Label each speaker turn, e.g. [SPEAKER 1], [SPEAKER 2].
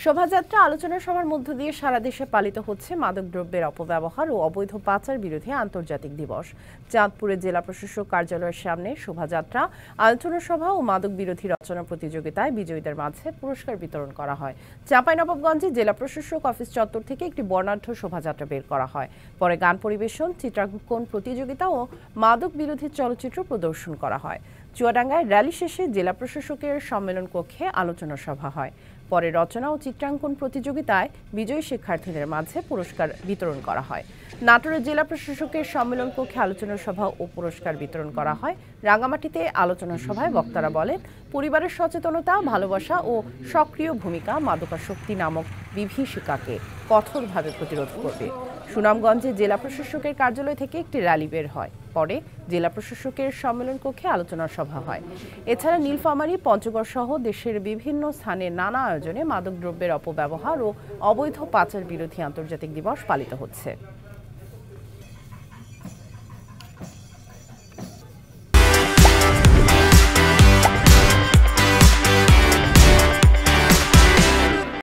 [SPEAKER 1] শোভাযাত্রা আলোচনা সভার মধ্য দিয়ে সারা দেশে পালিত হচ্ছে মাদকদ্রব্যের অপব্যবহার ও অবৈধ পাচার বিরোধী আন্তর্জাতিক দিবস। চাঁদপুরের জেলা প্রশাসক কার্যালয়ের সামনে শোভাযাত্রা, আলোচনা সভা ও মাদক বিরোধী রচনা প্রতিযোগিতায় বিজয়ীদের মাঝে পুরস্কার বিতরণ করা হয়। চাঁপাইনবাবগঞ্জে জেলা প্রশাসক অফিস চত্বর থেকে একটি বর্ণাঢ্য শোভাযাত্রা বের করা হয়। পরে গান পরিবেশন, চিত্রাঙ্কন প্রতিযোগিতা ও মাদক বিরোধী চলচ্চিত্র প্রদর্শন করা হয়। চুয়াডাঙ্গায় র্যালি শেষে জেলা প্রশাসকের সম্মেলন কক্ষে আলোচনা সভা হয়। পরে রচনা ও চিত্রাঙ্কন প্রতিযোগিতায় বিজয়ী শিক্ষার্থীদের মাঝে পুরস্কার বিতরণ করা হয়। নাটোরের জেলা প্রশাসকের সম্মেলন কক্ষে আলোচনা সভা ও পুরস্কার বিতরণ করা হয়। রাঙ্গামাটিতে আলোচনা সভায় বক্তারা বলেন, পরিবারের সচেতনতা, ভালোবাসা ও সক্রিয় ভূমিকা মাদকাসক্তি নামক বিভীষিকাকে কঠোরভাবে প্রতিরোধ করবে। সুনামগঞ্জে জেলা প্রশাসকের কার্যালয় থেকে একটি র্যালি বের হয়। পরে জেলা প্রশাসকের সম্মেলন কক্ষে আলোচনা সভা হয়। এছাড়া নীলফামারী, পঞ্চগড় সহ দেশের বিভিন্ন স্থানে নানা আয়োজনে মাদকদ্রব্যের অপব্যবহার ও অবৈধ পাচার বিরোধী আন্তর্জাতিক দিবস পালিত হচ্ছে।